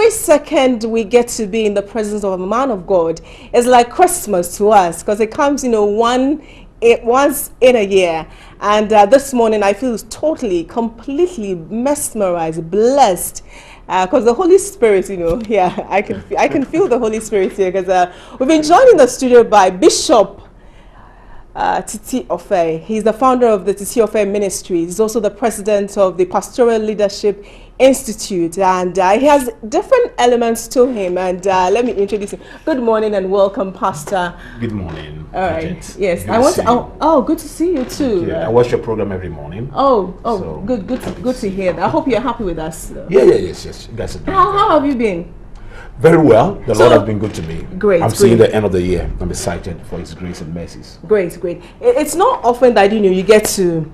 every second we get to be in the presence of a man of God is like Christmas to us, because it comes, once in a year. And this morning I feel totally, completely mesmerized, blessed, because the Holy Spirit, I can feel the Holy Spirit here, because we've been joined in the studio by Bishop Titi Ofei. He's the founder of the Titi Ofei Ministry. He's also the president of the Pastoral Leadership Institute, and he has different elements to him. And let me introduce him. Good morning and welcome, Pastor. Good morning. All right. Yes, I want to. Oh, good to see you too. Yeah, I watch your program every morning. So. Good to hear that. I hope you're happy with us. Yes. You guys are doing how have you been? Very well. The Lord has been good to me. Great. I'm seeing the end of the year. I'm excited for His grace and mercies. Great. It's not often that you get to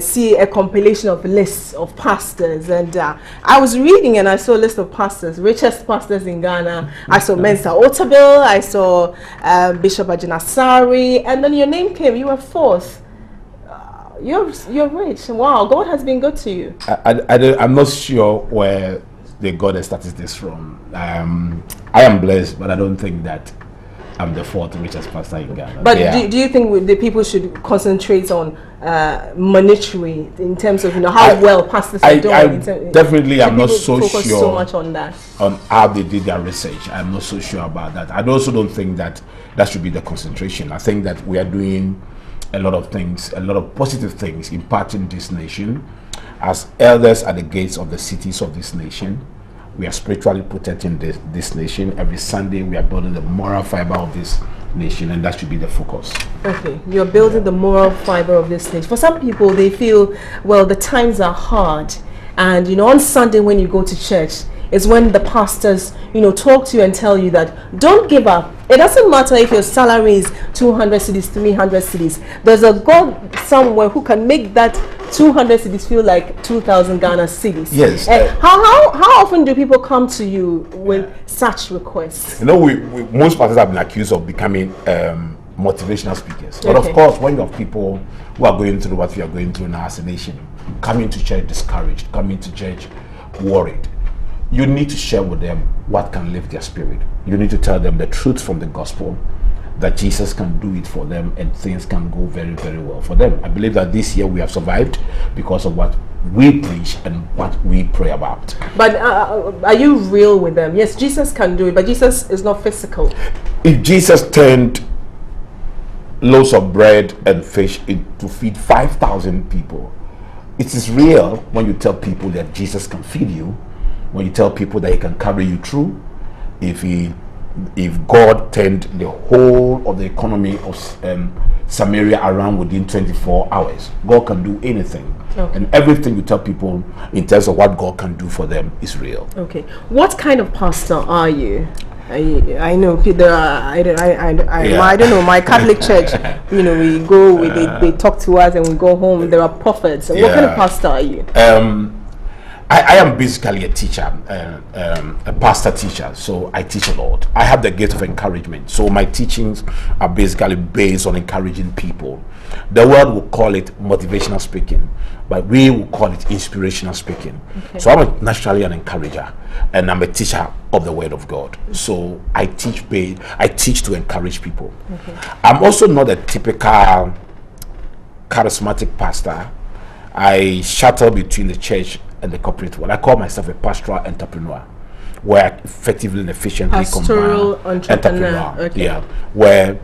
see a compilation of lists of pastors, and I was reading and I saw a list of pastors, richest pastors in Ghana. I saw Mensa Otabil, I saw Bishop Ajinasari, and then your name came. You were fourth. You're rich. Wow, God has been good to you. I'm not sure where they got the statistics from. I am blessed, but I don't think that I'm the fourth richest pastor in Ghana. But do you think the people should concentrate on monetary in terms of how well pastors are doing? Definitely, I'm not so focus sure so much on that. On how they did their research. I'm not so sure about that. I also don't think that should be the concentration. I think that we are doing a lot of things, a lot of positive things, impacting this nation. As elders at the gates of the cities of this nation, we are spiritually protecting this nation. Every Sunday, we are building the moral fiber of this nation, and that should be the focus. Okay, you're building the moral fiber of this nation. For some people, they feel, well, the times are hard, and on Sunday when you go to church is when the pastors, talk to you and tell you that don't give up. It doesn't matter if your salary is 200 cedis, 300 cedis. There's a God somewhere who can make that 200 cedis feel like 2,000 Ghana cedis. Yes. How often do people come to you with such requests? We most pastors have been accused of becoming motivational speakers. But of course, when you have people who are going through what we are going through now as a nation, coming to church discouraged, coming to church worried, you need to share with them what can lift their spirit. You need to tell them the truth from the gospel, that Jesus can do it for them and things can go very, very well for them. I believe that this year we have survived because of what we preach and what we pray about. But are you real with them? Yes, Jesus can do it, but Jesus is not physical. If Jesus turned loaves of bread and fish to feed 5,000 people, it is real when you tell people that Jesus can feed you, when you tell people that He can carry you through. If God turned the whole of the economy of Samaria around within 24 hours, God can do anything. Okay. And everything you tell people in terms of what God can do for them is real. Okay. What kind of pastor are you? I know Peter. I don't know. My Catholic church, we go, they talk to us, and we go home. There are prophets. What kind of pastor are you? I am basically a teacher, a pastor teacher, so I teach a lot. I have the gift of encouragement, so my teachings are basically based on encouraging people. The world will call it motivational speaking, but we will call it inspirational speaking. Okay. So I'm naturally an encourager, and I'm a teacher of the Word of God. So I teach to encourage people. Okay. I'm also not a typical charismatic pastor. I shuttle between the church and the corporate world. I call myself a pastoral entrepreneur, where I effectively and efficiently combine entrepreneur. Okay. Yeah, where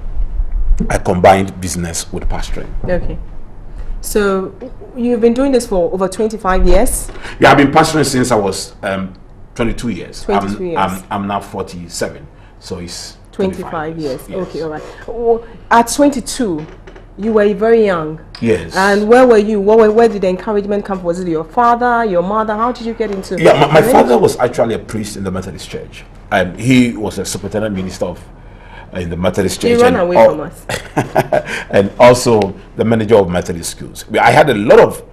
I combined business with pastoring. Okay. So you've been doing this for over 25 years? Yeah, I've been pastoring since I was 22 years. 22 years. I'm now 47, so it's 25 years. Yes. Okay, all right. At 22, you were very young. Yes. And where were you? Where did the encouragement come from? Was it your father, your mother? How did you get into? Yeah, my father was actually a priest in the Methodist Church. He was a superintendent minister in the Methodist Church. He ran away from us. And also the manager of Methodist schools. I had a lot of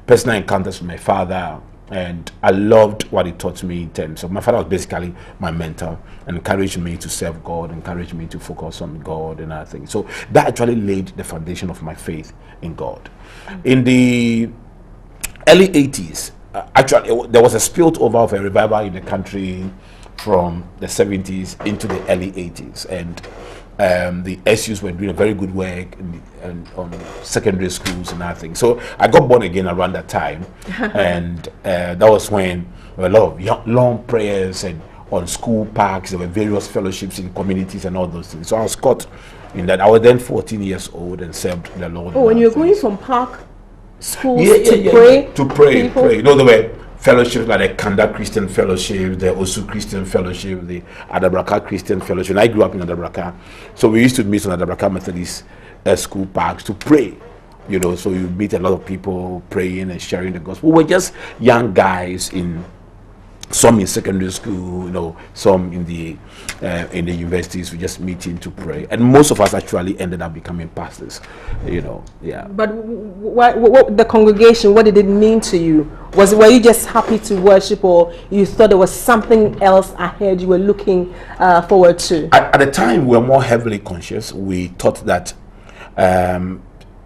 personal encounters with my father, and I loved what he taught me in terms of, my father was basically my mentor, and encouraged me to serve God, encouraged me to focus on God and other things. So that actually laid the foundation of my faith in God. In the early 80s, actually, there was a spillover of a revival in the country from the 70s into the early 80s, and the SUs were doing a very good work on secondary schools and everything. So I got born again around that time, and that was when there were a lot of long prayers and on school parks. There were various fellowships in communities and all those things. So I was caught in that. I was then 14 years old and served the Lord. Oh, when you were going from park schools to pray. You know, there were fellowships like the Kanda Christian Fellowship, the Osu Christian Fellowship, the Adabraka Christian Fellowship. And I grew up in Adabraka, so we used to meet on Adabraka Methodist school parks to pray. You know, so you meet a lot of people praying and sharing the gospel. We were just young guys some in secondary school, you know, some in the universities. We just meeting to pray, and most of us actually ended up becoming pastors, you know. Yeah. But what the congregation? What did it mean to you? Were you just happy to worship, or you thought there was something else ahead you were looking forward to? At the time, we were more heavily conscious. We thought that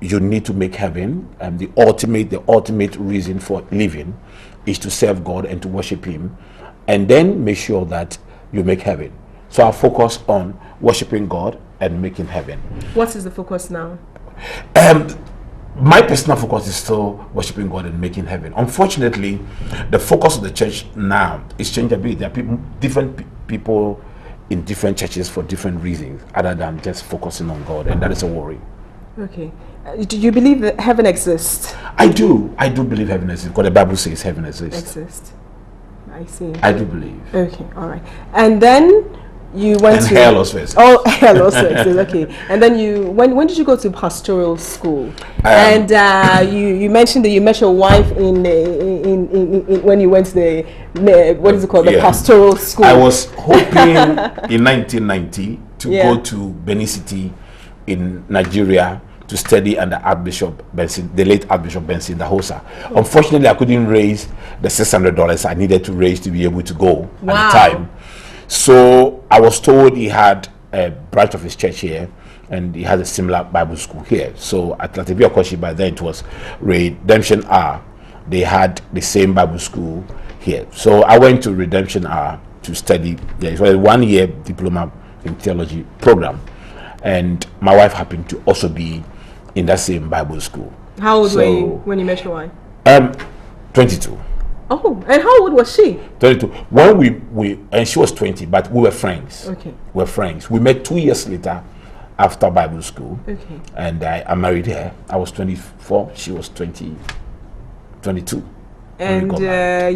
you need to make heaven, and the ultimate reason for living is to serve God and to worship Him, and then make sure that you make heaven. So I focus on worshiping God and making heaven. What is the focus now? My personal focus is still worshiping God and making heaven. Unfortunately, the focus of the church now is changed a bit. There are different people in different churches for different reasons, other than just focusing on God, and that is a worry. Okay. Do you believe that heaven exists? I do believe heaven exists, because the Bible says heaven exists. I see. I do believe. Okay, all right. And then you went to hell also exists. Oh, hell also exists. Okay. And then when did you go to pastoral school? And you mentioned that you met your wife in when you went to the what is it called, the pastoral school. I was hoping in 1990 to go to Benin City in Nigeria to study under Archbishop Benson, the late Archbishop Benson Dahosa. Unfortunately, I couldn't raise the $600 I needed to raise to be able to go at the time. So I was told he had a branch of his church here, and he has a similar Bible school here. So at Latibia Koshi, by then it was Redemption R. They had the same Bible school here. So I went to Redemption R to study. It was a 1-year diploma in theology program. And my wife happened to also be in that same Bible school. How old were you when you met your wife? 22. Oh, and how old was she? 22. When we and she was 20, but we were friends. Okay. We were friends. We met 2 years later after Bible school. Okay. And I married her. I was 24. She was 22. And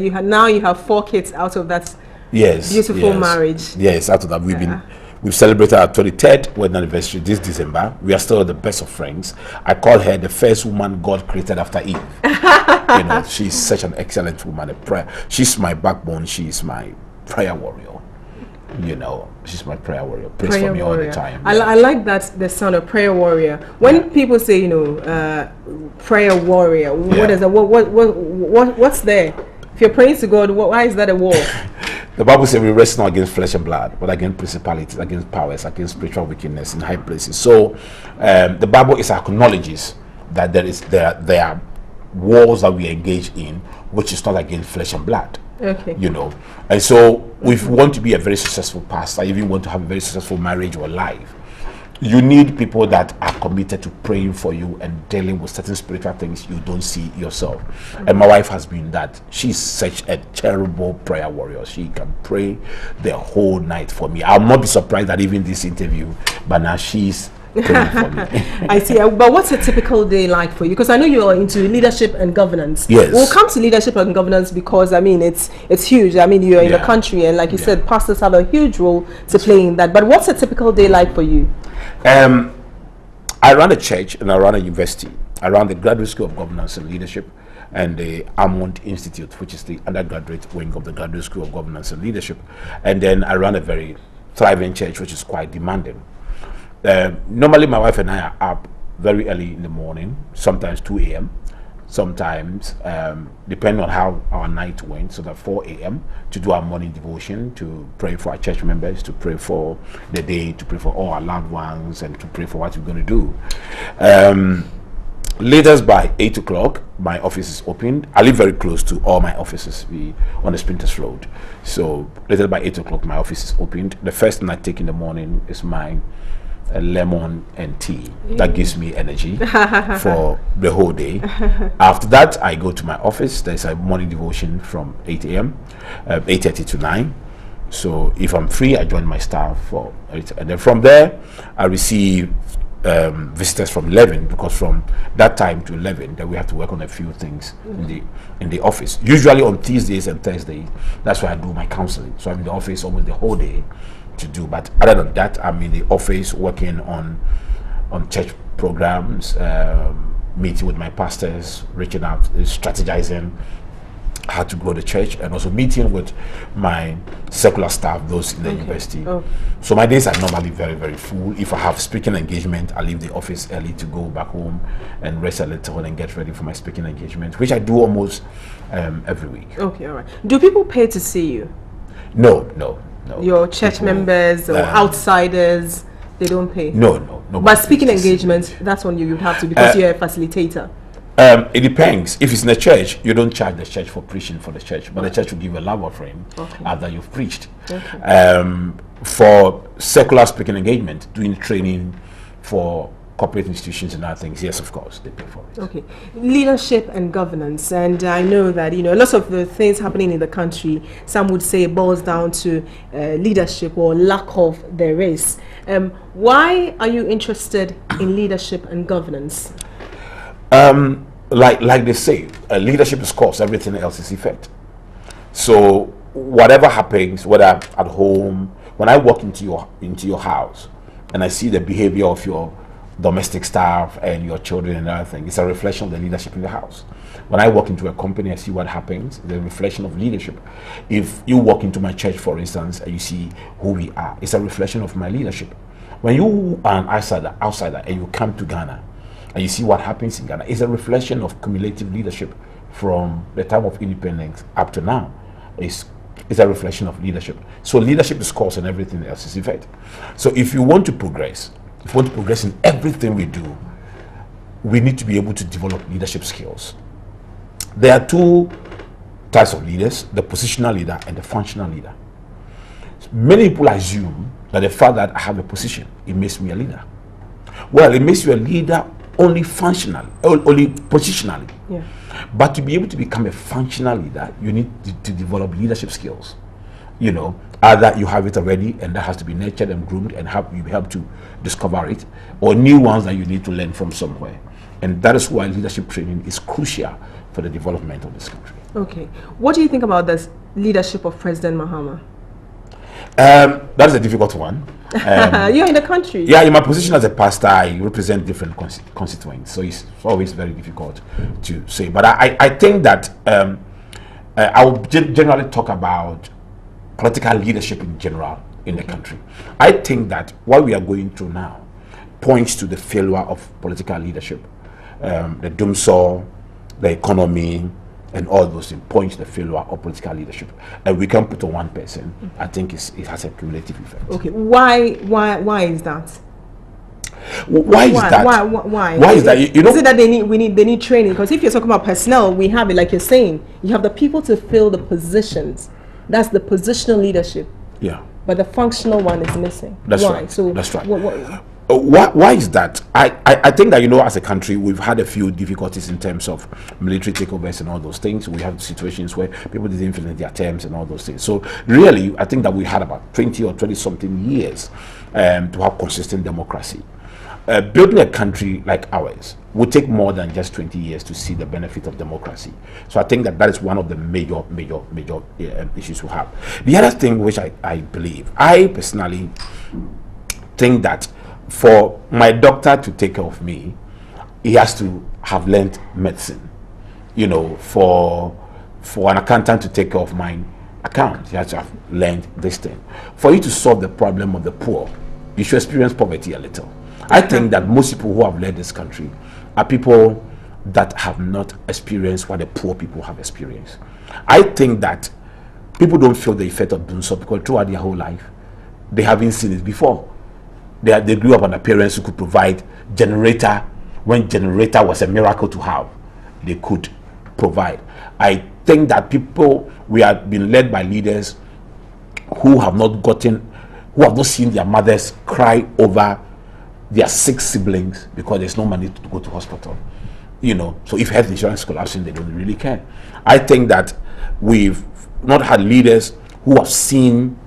you have 4 kids out of that. Yes. Beautiful marriage. Yes, out of that we've celebrated our 23rd wedding anniversary this December. We are still the best of friends. I call her the first woman God created after Eve. You know, she's such an excellent woman. She's my backbone. She's my prayer warrior. You know, she's my prayer warrior. Prays for me all the time. I like that, the sound of prayer warrior. When people say, you know, prayer warrior, what is that? What's there? If you're praying to God, why is that a war? The Bible says we wrestle not against flesh and blood, but against principalities, against powers, against spiritual wickedness in high places. So the Bible acknowledges that there are wars that we engage in, which is not against flesh and blood. Okay. You know, and so if you want to be a very successful pastor, if you want to have a very successful marriage or life, you need people that are committed to praying for you and dealing with certain spiritual things you don't see yourself. And my wife has been that. She's such a terrible prayer warrior. She can pray the whole night for me. I'll not be surprised that even this interview, but now she's praying for me. I see. But what's a typical day like for you? Because I know you're into leadership and governance. Yes. We'll come to leadership and governance because, I mean, it's huge. I mean, you're in the country, and like you said, pastors have a huge role to play in that. But what's a typical day like for you? I run a church and I run a university. I run the Graduate School of Governance and Leadership and the Armond Institute, which is the undergraduate wing of the Graduate School of Governance and Leadership. And then I run a very thriving church, which is quite demanding. Normally, my wife and I are up very early in the morning, sometimes 2 a.m., sometimes, depending on how our night went, so that 4 a.m. to do our morning devotion, to pray for our church members, to pray for the day, to pray for all our loved ones, and to pray for what we're going to do. Latest by 8 o'clock, my office is opened. I live very close to all my offices on the Sprinters Road. So latest by 8 o'clock, my office is opened. The first thing I take in the morning is my lemon and tea. That gives me energy for the whole day. After that, I go to my office. There's a morning devotion from 8 a.m., 8:30 to 9. So if I'm free, I join my staff for it. And then from there, I receive visitors from 11, because from that time to 11 then we have to work on a few things in the office, usually on Tuesdays and Thursdays. That's why I do my counseling. So I'm in the office almost the whole day to do, but other than that, I'm in the office working on church programs, meeting with my pastors, reaching out, strategizing how to grow the church, and also meeting with my secular staff, those in the university. So my days are normally very, very full. If I have speaking engagement, I leave the office early to go back home and rest a little and get ready for my speaking engagement, which I do almost every week. Okay, all right. Do people pay to see you? No. Your church members or outsiders, they don't pay? No. But speaking engagements, that's when you'd have to, because you're a facilitator. It depends. If it's in a church, you don't charge the church for preaching for the church, but the church will give you a love offering after you've preached. For secular speaking engagement, doing training for corporate institutions and other things, yes, of course, they pay for it. Okay. Leadership and governance, and I know that, lots of the things happening in the country, some would say it boils down to leadership or lack of there is. Why are you interested in leadership and governance? Like they say, leadership is cause, everything else is effect. So whatever happens, whether at home, when I walk into your house and I see the behavior of your domestic staff and your children and other things, it's a reflection of the leadership in the house. When I walk into a company, I see what happens, it's a reflection of leadership. If you walk into my church, for instance, and you see who we are, it's a reflection of my leadership. When you are an outsider and you come to Ghana and you see what happens in Ghana, it's a reflection of cumulative leadership from the time of independence up to now. It's a reflection of leadership. So leadership is cause and everything else is effect. So if you want to progress, in everything we do, we need to be able to develop leadership skills. There are two types of leaders, the positional leader and the functional leader. Many people assume that the fact that I have a position, it makes me a leader. Well, it makes you a leader only functionally, only positionally. Yeah. But to be able to become a functional leader, you need to develop leadership skills. Either you have it already and that has to be nurtured and groomed and you help to discover it, or new ones that you need to learn from somewhere. And that is why leadership training is crucial for the development of this country. Okay. What do you think about the leadership of President Mahama? That is a difficult one. You're in the country. Yeah, in my position as a pastor, I represent different constituents, so it's always very difficult to say. But I think that I will generally talk about political leadership in general in the country. I think that what we are going through now points to the failure of political leadership. The doomsaw, the economy, and all those things point to the failure of political leadership. And we can put on one person. I think it has a cumulative effect. Okay, why is that? Why is that? Is it that they need training? Because if you're talking about personnel, we have it, like you're saying, you have the people to fill the positions. That's the positional leadership. Yeah. But the functional one is missing. That's why? right. So that's right. Why is that? I think that, as a country, we've had a few difficulties in terms of military takeovers and all those things. We have situations where people didn't finish their terms and all those things. So really, I think that we had about 20 or 20 something years to have consistent democracy. Building a country like ours would take more than just 20 years to see the benefit of democracy. So I think that is one of the major issues we have. The other thing which I believe, I personally think that for my doctor to take care of me, he has to have learned medicine. For an accountant to take care of my account, he has to have learned this thing. For you to solve the problem of the poor, you should experience poverty a little. I think that most people who have led this country are people that have not experienced what the poor people have experienced. I think that people don't feel the effect of doing so because throughout their whole life, they haven't seen it before. They grew up under parents who could provide generator when generator was a miracle to have, they could provide. I think that we have been led by leaders who have not seen their mothers cry over their sick siblings because there's no money to go to hospital. So if health insurance is collapsing, they don't really care. I think that we've not had leaders who have seen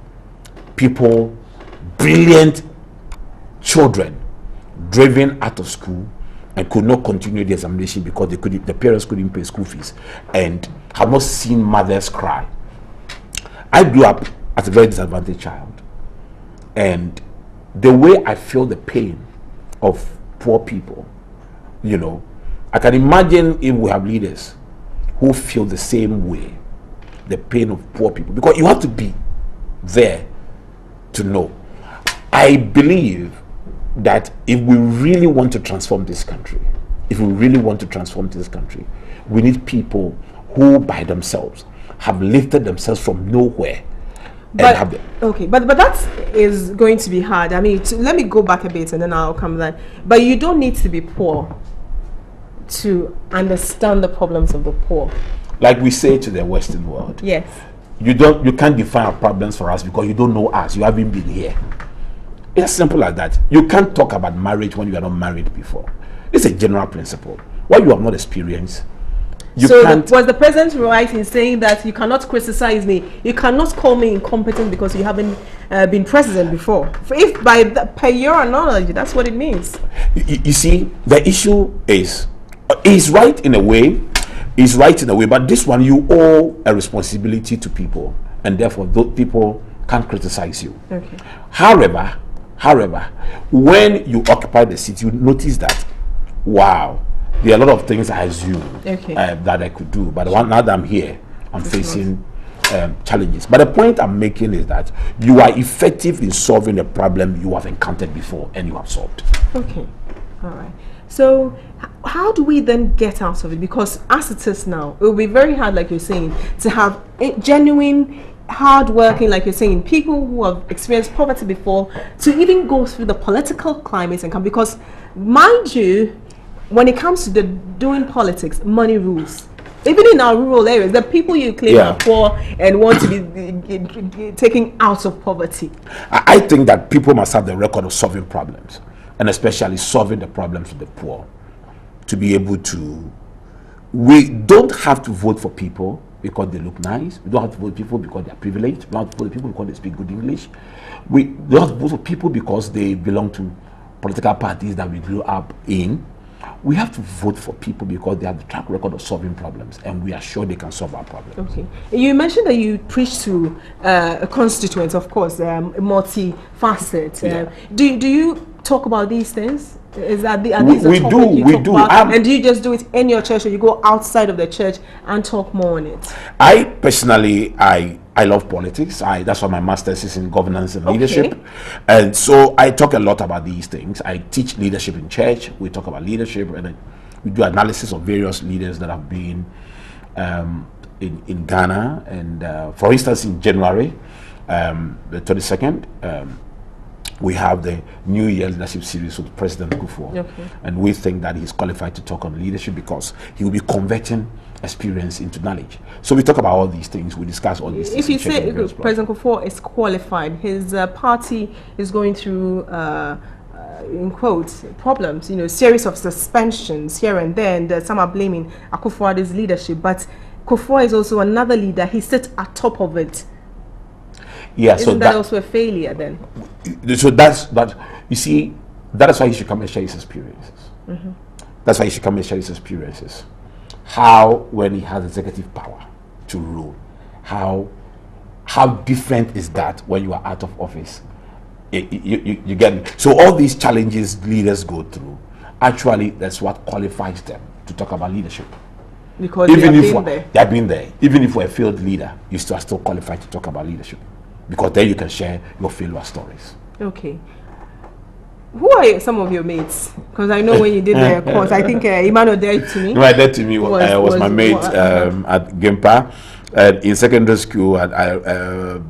people, brilliant children, driven out of school and could not continue the examination because the parents couldn't pay school fees, and have not seen mothers cry. I grew up as a very disadvantaged child, and the way I feel the pain of poor people, I can imagine if we have leaders who feel the same way, the pain of poor people, because you have to be there to know. I believe that if we really want to transform this country, we need people who by themselves have lifted themselves from nowhere. But that is going to be hard. I mean, let me go back a bit and then I'll come back. But you don't need to be poor to understand the problems of the poor. Like we say to the Western world. Yes. You can't define our problems for us because you don't know us. You haven't been here. It's as simple as that. You can't talk about marriage when you are not married before. It's a general principle. What you have not experienced, was the president right in saying that you cannot criticize me, you cannot call me incompetent because you haven't been president before? If per your knowledge, that's what it means. You see, the issue is right in a way. Is right in a way, but this one you owe a responsibility to people, and therefore those people can't criticize you. Okay. However, when you occupy the seat, you notice that, wow, there are a lot of things I assumed that I could do, but now that I'm here, I'm facing challenges. But the point I'm making is that you are effective in solving a problem you have encountered before and you have solved. Okay, all right. So how do we then get out of it? Because as it is now, it will be very hard, like you're saying, to have genuine, hard-working, like you're saying, people who have experienced poverty before, to even go through the political climate and come. Because, mind you, when it comes to doing politics, money rules. Even in our rural areas, the people you claim are poor and want to be taken out of poverty. I think that people must have the record of solving problems, and especially solving the problems of the poor, to be able to. We don't have to vote for people because they look nice. We don't have to vote for people because they are privileged. We don't have to vote for people because they speak good English. We don't have to vote for people because they belong to political parties that we grew up in. We have to vote for people because they have the track record of solving problems, and we are sure they can solve our problems. Okay. You mentioned that you preach to a constituent, of course, multifaceted. Do you talk about these things? Is that are these the topic you talk about? And do you just do it in your church, or you go outside of the church and talk more on it? I personally, I love politics. That's why my master's is in governance and leadership. And so I talk a lot about these things. I teach leadership in church. We talk about leadership, and we do analysis of various leaders that have been in Ghana. And for instance, in January, the 22nd, we have the New Year Leadership Series with President Kufuor. And we think that he's qualified to talk on leadership because he will be converting experience into knowledge. So we talk about all these things, we discuss all these things. If you say President Kufuor is qualified, his party is going through in quotes problems, series of suspensions here and there, and some are blaming Akufo-Addo's leadership, but Kufuor is also another leader. He sits at top of it. Isn't that also a failure then? So that's you see, that is why he should come and share his experiences. That's why he should come and share his experiences. How, when he has executive power to rule, how different is that when you are out of office? You get me? So all these challenges leaders go through, actually that's what qualifies them to talk about leadership. Because they have been there. Even if we're a failed leader, you still are still qualified to talk about leadership, because then you can share your failure stories. Okay. Who are some of your mates? Because I know when you did the course, I think Emmanuel Dead to me. No, Dead to me was my mate at Gimpa. And in secondary school,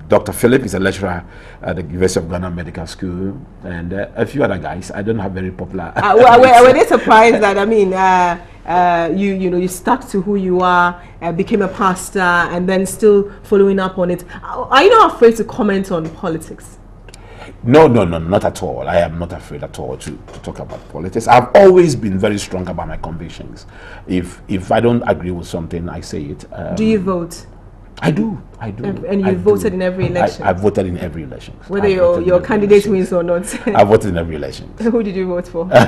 Dr. Philip is a lecturer at the University of Ghana Medical School, and a few other guys. I don't have very popular. Were they surprised that, I mean, you stuck to who you are, became a pastor, and then still following up on it? Are you not afraid to comment on politics? No, not at all. I am not afraid at all to talk about politics. I've always been very strong about my convictions. If I don't agree with something, I say it. Do you vote? I do. And you voted in every election? I voted in every election. Whether your candidate wins or not? I voted in every election. Who did you vote for? I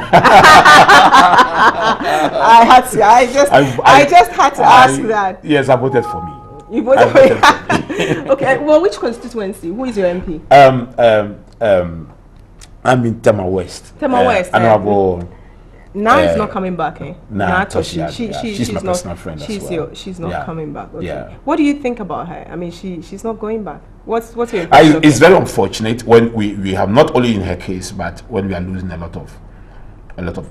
just had to ask that. Yes, I voted for me. You voted for me? Okay, well, which constituency? Who is your MP? I'm in Tema West. Tema West. Honorable. Now not coming back, eh? Nah, she's my personal friend as well. She's not coming back. Okay. Yeah. What do you think about her? I mean, she's not going back. What's your impression? It's very unfortunate when we have, not only in her case, but when we are losing a lot of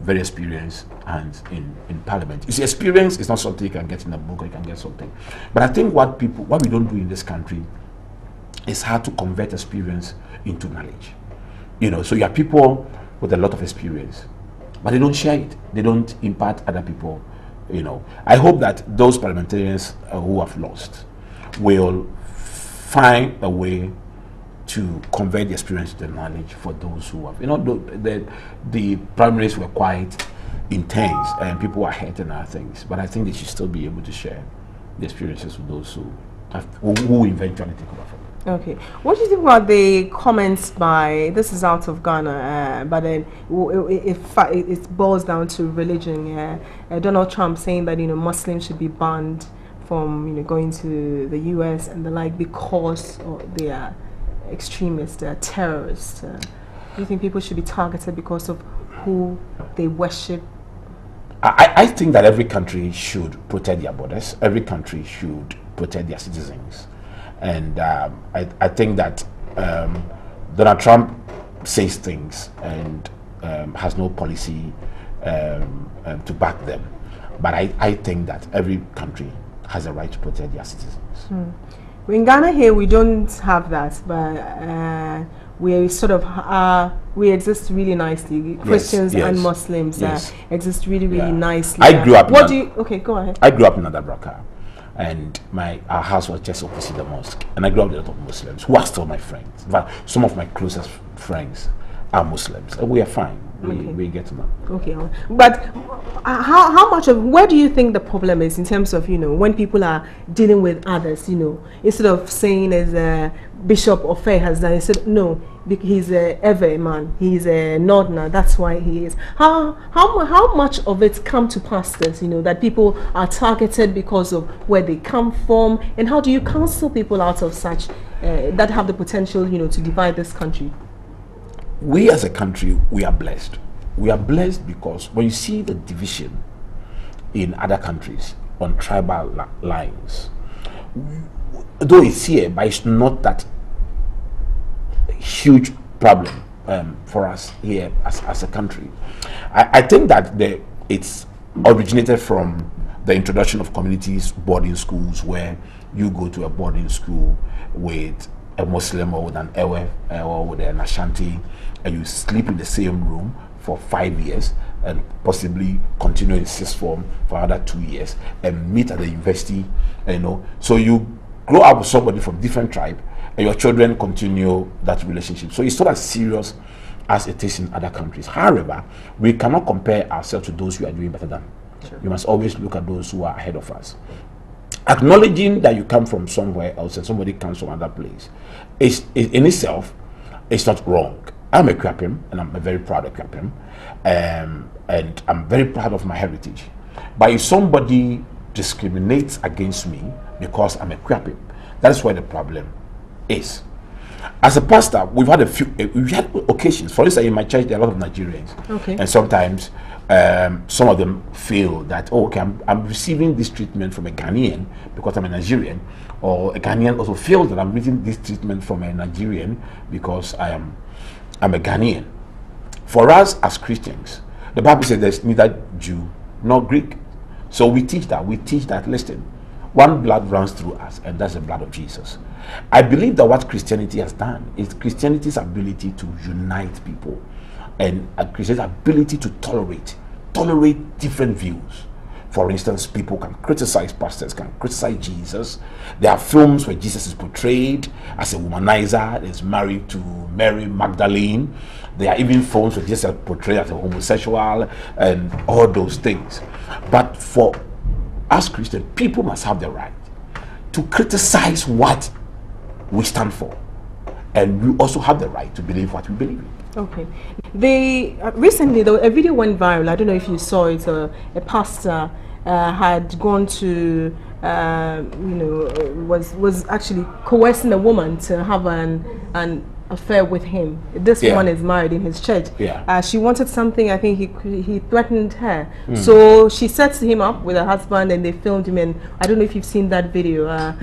very experienced hands in Parliament. You see, experience is not something you can get in a book or you can get something. But I think what we don't do in this country is how to convert experience into knowledge. So you have people with a lot of experience, but they don't share it. They don't impart other people. I hope that those parliamentarians who have lost will find a way to convey the experience to the knowledge for those who have. The primaries were quite intense and people were hurt and other things, but I think they should still be able to share the experiences with those who eventually take over from them. Okay. What do you think about the comments by, this is out of Ghana, but then it boils down to religion. Donald Trump saying that Muslims should be banned from going to the US and the like because they are extremists, they are terrorists. Do you think people should be targeted because of who they worship? I think that every country should protect their borders. Every country should protect their citizens. And I think that Donald Trump says things and has no policy to back them. But I think that every country has a right to protect their citizens. In Ghana here, we don't have that, but we sort of we exist really nicely. Christians and Muslims exist really nicely. I grew up. Okay, go ahead. I grew up in Adabraka, and our house was just opposite the mosque, and I grew up with a lot of Muslims who are still my friends. But some of my closest friends are Muslims, and we are fine. We get to know. Okay, but how much of, where do you think the problem is in terms of when people are dealing with others, instead of saying as Bishop Ofei has done, he said no, he's ever a man, he's a Northerner, that's why he is. How much of it come to pastors, that people are targeted because of where they come from, and how do you counsel people out of such that have the potential, to divide this country? We as a country, we are blessed. We are blessed because when you see the division in other countries on tribal lines, though it's here, but it's not that huge problem for us here as a country. I think that it's originated from the introduction of communities, boarding schools, where you go to a boarding school with a Muslim or with an Ewe or with an Ashanti, and you sleep in the same room for 5 years and possibly continue in sixth form for another 2 years and meet at the university, so you grow up with somebody from different tribe and your children continue that relationship. So it's not as serious as it is in other countries. However, we cannot compare ourselves to those who are doing better than. Sure. You must always look at those who are ahead of us. Acknowledging that you come from somewhere else and somebody comes from another place is in itself, it's not wrong. I'm a Kwapim, and I'm very proud of Kwapim, and I'm very proud of my heritage. But if somebody discriminates against me because I'm a Kwapim, that's where the problem is. As a pastor, we've had occasions. For instance, in my church, there are a lot of Nigerians, and sometimes some of them feel that, I'm receiving this treatment from a Ghanaian because I'm a Nigerian, or a Ghanaian also feels that I'm receiving this treatment from a Nigerian because I'm a Ghanaian. For us as Christians, the Bible says there's neither Jew nor Greek. So we teach that. Listen, one blood runs through us, and that's the blood of Jesus. I believe that what Christianity has done is Christianity's ability to unite people, and Christianity's ability to tolerate different views. For instance, people can criticize pastors, can criticize Jesus. There are films where Jesus is portrayed as a womanizer, is married to Mary Magdalene. There are even films where Jesus is portrayed as a homosexual and all those things. But for us Christians, people must have the right to criticize what we stand for. And we also have the right to believe what we believe in. Okay. Recently, a video went viral. I don't know if you saw it. A pastor had gone to, was actually coercing a woman to have an affair with him. This woman is married in his church. She wanted something. I think he threatened her. So she sets him up with her husband, and they filmed him. And I don't know if you've seen that video. Let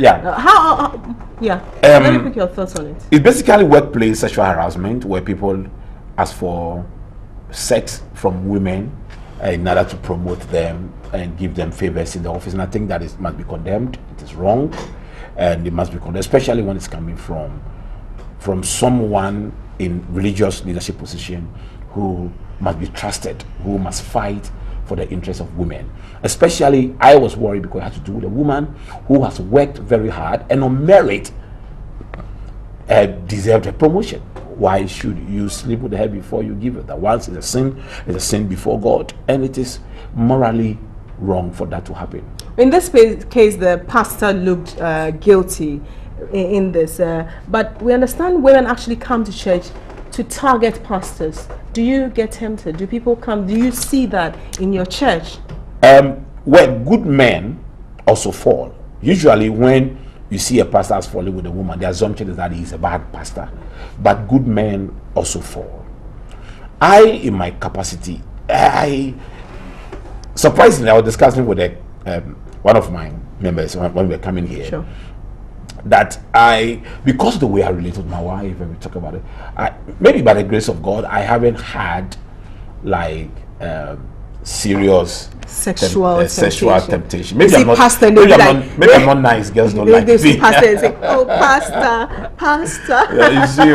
me pick your thoughts on it. It's basically workplace sexual harassment, where people ask for sex from women in order to promote them and give them favors in the office. And I think that must be condemned. It is wrong, and it must be condemned, especially when it's coming from someone in religious leadership position who must be trusted, who must fight for the interests of women. Especially, I was worried because it had to do with a woman who has worked very hard and on merit deserved a promotion. Why should you sleep with her before you give it? That once is a sin before God, and it is morally wrong for that to happen. In this case, the pastor looked guilty in this, but we understand women actually come to church to target pastors. Do you get tempted? Do people come? Do you see that in your church? Where good men also fall. Usually when you see a pastor has fallen with a woman, the assumption is that he's a bad pastor. But good men also fall. In my capacity, surprisingly, I was discussing with one of my members when we were coming here. Sure. That because of the way I relate with my wife, and we talk about it, maybe by the grace of God, I haven't had like serious sexual temptation. Maybe I'm not nice. Girls don't like me. Pastor and say, "Oh, pastor." Yeah, you see,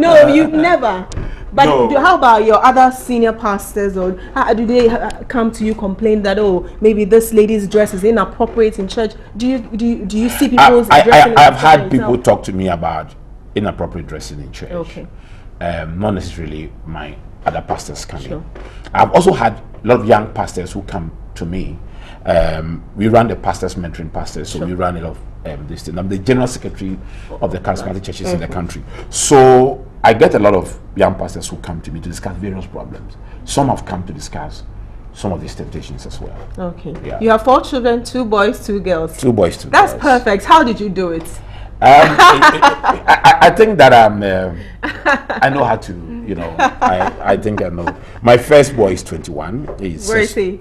no, you've never. But no. How about your other senior pastors, or do they come to you complain that maybe this lady's dress is inappropriate in church? Do you see people dressing? I've had people talk to me about inappropriate dressing in church. Okay. Not necessarily my other pastors coming. Sure. I've also had a lot of young pastors who come to me. We run the pastors mentoring pastors, so we run a lot of this thing. I'm the general secretary of the charismatic churches in the country. So I get a lot of young pastors who come to me to discuss various problems. Some have come to discuss some of these temptations as well. Okay. Yeah. You have 4 children, 2 boys, 2 girls. 2 boys, 2 girls. That's perfect. How did you do it? I think that I know how to, I think I know. My first boy is 21. Where is he?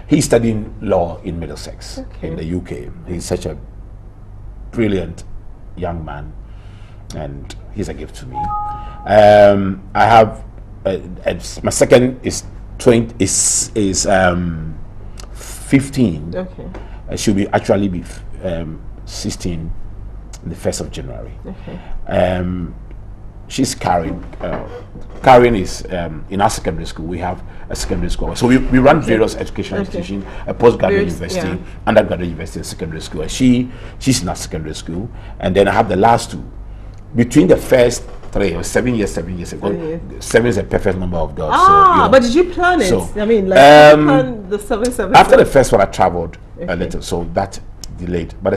He's studying law in Middlesex, in the UK. He's such a brilliant young man, and he's a gift to me. I have my second is 15. Okay. She'll be 16 the 1st of January. Okay. She's Karen. Karen is in our secondary school. We have a secondary school. So we run various educational institutions, a postgraduate university, undergraduate university, and secondary school. She's in our secondary school. And then I have the last 2. Between the first 3, 7 years. 7 is a perfect number of girls. But did you plan it? I mean, like, did you plan the 7. After the first one, I traveled a little, so that delayed. But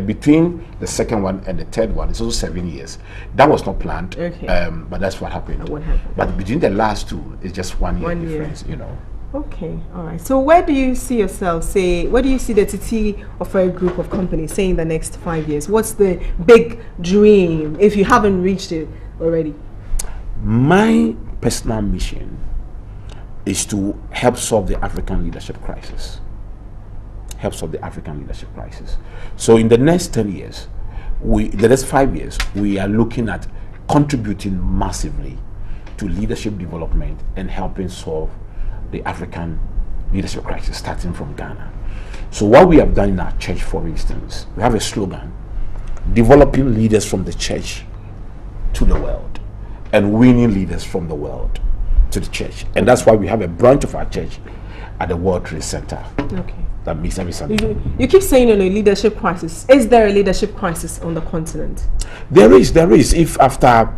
between the second one and the third one, it's also 7 years. That was not planned. Okay. But that's what happened. What But between the last 2, it's just 1 year difference. Okay, all right. So where do you see yourself? Where do you see the Titi Ofei group of companies say in the next 5 years? What's the big dream if you haven't reached it already? My personal mission is to help solve the African leadership crisis. So in the next 10 years, the next 5 years, we are looking at contributing massively to leadership development and helping solve the African leadership crisis, starting from Ghana. So what we have done in our church, for instance, we have a slogan: developing leaders from the church to the world, and winning leaders from the world to the church. And that's why we have a branch of our church at the World Trade Center. Okay. That makes every something. You keep saying, a leadership crisis. Is there a leadership crisis on the continent? There is. If after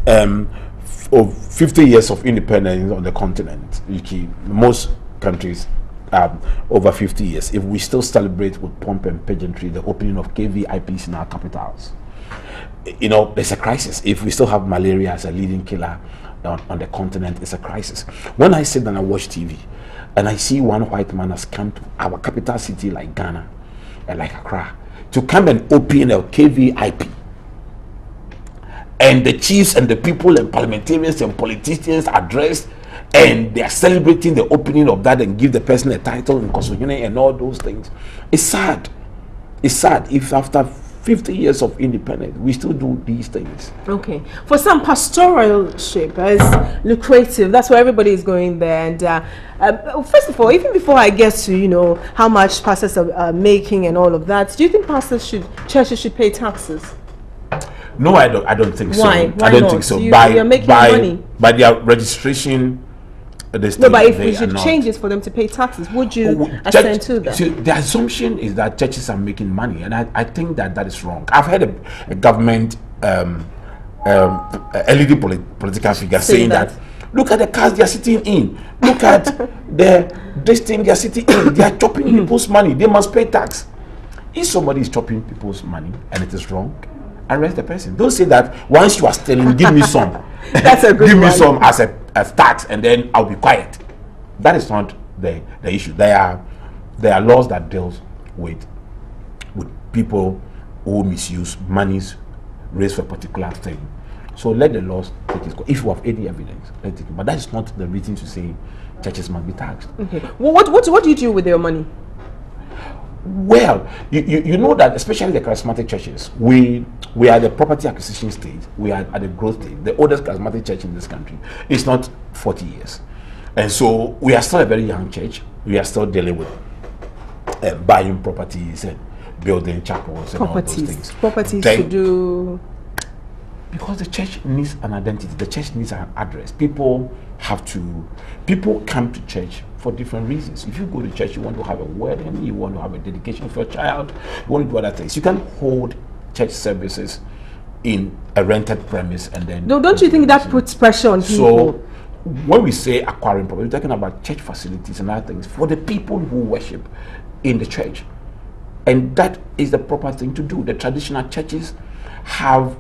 50 years of independence on the continent, most countries over 50 years, if we still celebrate with pomp and pageantry the opening of KVIPs in our capitals, there's a crisis. If we still have malaria as a leading killer on the continent, it's a crisis. When I sit and I watch TV and I see one white man has come to our capital city like Ghana and like Accra to come and open a KVIP, and the chiefs and the people and parliamentarians and politicians are dressed and they are celebrating the opening of that and give the person a title and constitution and all those things, it's sad. It's sad if after 50 years of independence we still do these things. Okay. For some, pastoralship is lucrative. That's why everybody is going there. And first of all, even before I get to how much pastors are making and all of that, do you think churches should pay taxes? No, I don't think so. Why? Why I don't not? think so. You're making money by their registration. But if we should change it for them to pay taxes, would you assent to that? So the assumption is that churches are making money, and I think that is wrong. I've heard a government a leading political figure saying that look at the cars they are sitting in, look at this thing they are sitting in, they are chopping people's money, they must pay tax. If somebody is chopping people's money and it is wrong, arrest the person. Don't say that once you are stealing, give me some. That's a good give one. me some as tax, and then I'll be quiet. That is not the issue. There are laws that deals with people who misuse monies raised for a particular thing. So let the laws take its course. If you have any evidence, let it. But that is not the reason to say churches must be taxed. Okay. Well, what do you do with your money? Well, you know that especially the charismatic churches, we are the property acquisition stage, we are at the growth stage. The oldest charismatic church in this country is not 40 years. And so we are still a very young church. We are still dealing with buying properties and building chapels and all those things. Properties to do... Because the church needs an identity. The church needs an address. People come to church for different reasons. If you go to church, you want to have a wedding, you want to have a dedication for a child, you want to do other things. You can hold church services in a rented premise and then... No, don't you think that puts pressure on people? So when we say acquiring property, we're talking about church facilities and other things for the people who worship in the church. And that is the proper thing to do. The traditional churches have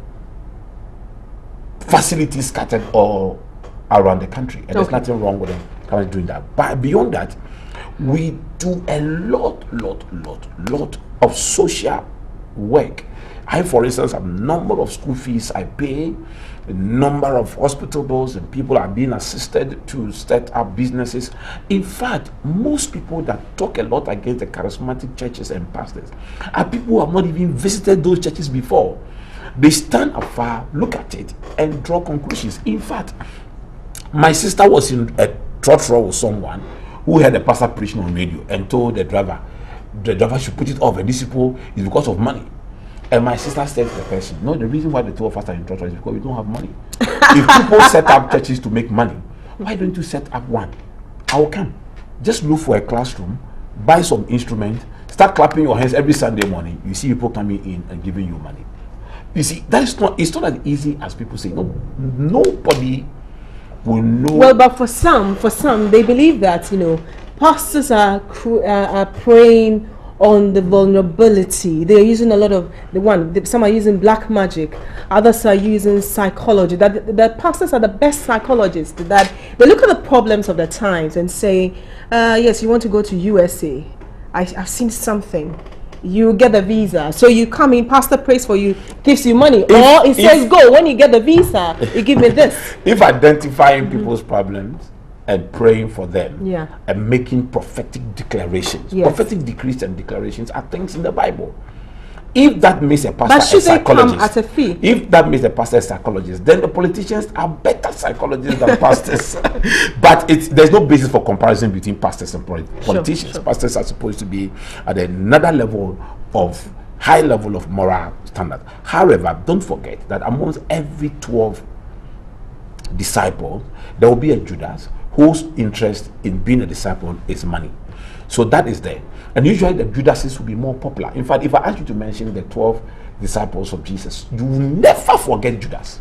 facilities scattered all around the country, and there's nothing wrong with them currently doing that. But beyond that, we do a lot of social work. I, for instance, have a number of school fees I pay, a number of hospital bills, and people are being assisted to set up businesses. In fact, most people that talk a lot against the charismatic churches and pastors are people who have not even visited those churches before. They stand afar, look at it, and draw conclusions. In fact, my sister was in a trotro with someone who had a pastor preaching on radio and told the driver should put it off, and this people is because of money. And my sister said to the person, no, the reason why the two of us are in trotro is because we don't have money. If people set up churches to make money, why don't you set up one? I will come. Just look for a classroom, buy some instruments, start clapping your hands every Sunday morning. You see people coming in and giving you money. You see, it's not as easy as people say. No, nobody will know. Well, but for some, they believe that pastors are preying on the vulnerability. They're using a lot of some are using black magic, others are using psychology. That pastors are the best psychologists. That they look at the problems of the times and say, yes, you want to go to USA. I've seen something. You get the visa, so you come in, pastor prays for you, gives you money, or it says go. When you get the visa, you give me this. If identifying people's problems and praying for them, and making prophetic declarations, prophetic decrees and declarations are things in the Bible. If that makes a pastor But should a they come psychologist, at a fee? if that makes a pastor a psychologist, then the politicians are better psychologists than pastors. But there's no basis for comparison between pastors and politicians. Sure. Pastors are supposed to be at another level of high level of moral standard. However, don't forget that amongst every 12 disciples, there will be a Judas whose interest in being a disciple is money. So that is there. And usually the Judases will be more popular. In fact, if I ask you to mention the 12 disciples of Jesus, you will never forget Judas.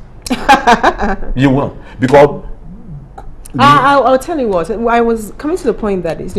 You will. Because I'll tell you what, I was coming to the point that is,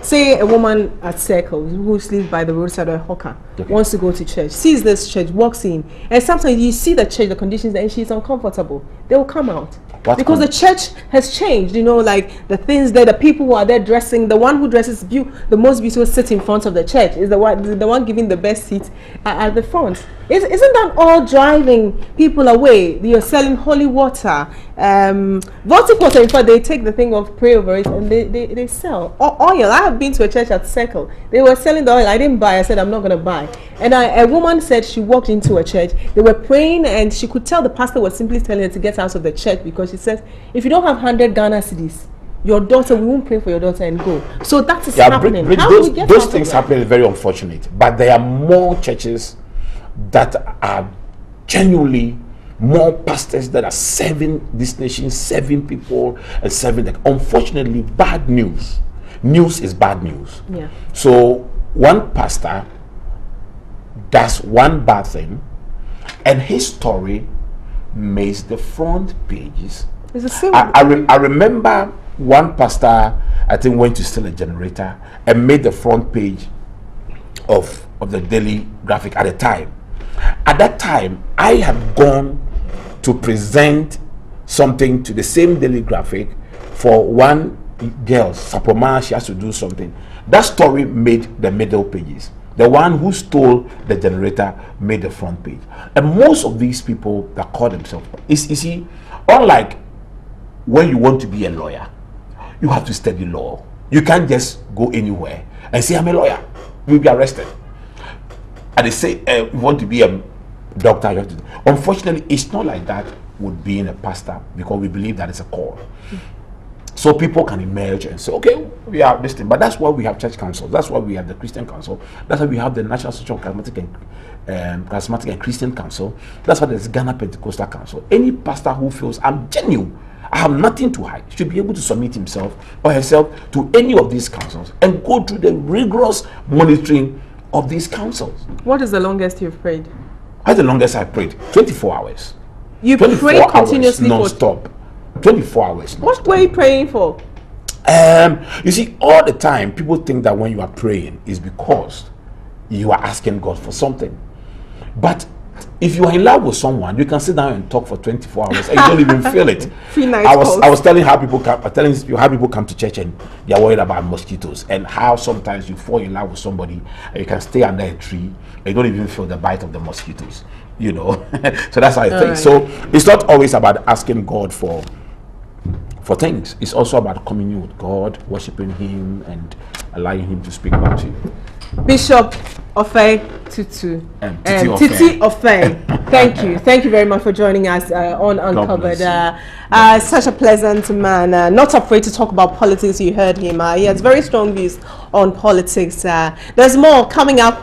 say a woman at Circle who sleeps by the roadside or a hawker wants to go to church, sees this church, walks in, and sometimes you see the church, the conditions, and she's uncomfortable. They will come out. Because the church has changed, like the things that the people who are there dressing, the one who dresses the most beautiful sits in front of the church, is the one giving the best seat at the front. Isn't that all driving people away? You're selling holy water, Baltic water. In fact, they take the thing of, pray over it, and they sell oil. I have been to a church at Circle. They were selling the oil. I didn't buy. I said, I'm not going to buy. And a woman said she walked into a church. They were praying, and she could tell the pastor was simply telling her to get out of the church, because she says, if you don't have 100 Ghana cedis, your daughter, we won't pray for your daughter and go. So that is happening. Those things happen is very unfortunate. But there are more churches that are genuinely more pastors that are serving this nation, serving people, and serving them. Unfortunately, bad news. News is bad news. Yeah. So one pastor does one bad thing, and his story makes the front pages. It's the same. I remember one pastor, I think, went to steal a generator and made the front page of the Daily Graphic at the time. At that time, I had gone to present something to the same Daily Graphic for one girl, Sapoma. She has to do something. That story made the middle pages. The one who stole the generator made the front page. And most of these people that call themselves, you see, unlike when you want to be a lawyer, you have to study law. You can't just go anywhere and say, I'm a lawyer. You'll be arrested. And they say, you want to be a doctor, you have to. Unfortunately, it's not like that with being a pastor, because we believe that it's a call. So people can emerge and say, okay, we are this thing. But that's why we have church councils. That's why we have the Christian Council. That's why we have the National Social Charismatic and Christian Council. That's why there's Ghana Pentecostal Council. Any pastor who feels I'm genuine, I have nothing to hide, should be able to submit himself or herself to any of these councils and go through the rigorous monitoring of these councils. What is the longest you've prayed? That's the longest I prayed. 24 hours. You pray continuously non-stop. 24 hours. What were you praying for? You see, all the time people think that when you are praying is because you are asking God for something. But if you are in love with someone, you can sit down and talk for 24 hours and you don't even feel it. I was telling how people come to church and they are worried about mosquitoes, and how sometimes you fall in love with somebody and you can stay under a tree and you don't even feel the bite of the mosquitoes. So that's how I think. Right. So it's not always about asking God for things. It's also about communion with God, worshiping Him, and allowing Him to speak back to you. Bishop Ofei Titi Ofei. Thank you very much for joining us on Uncovered. Such a pleasant man, not afraid to talk about politics. You heard him. He has very strong views on politics. There's more coming up.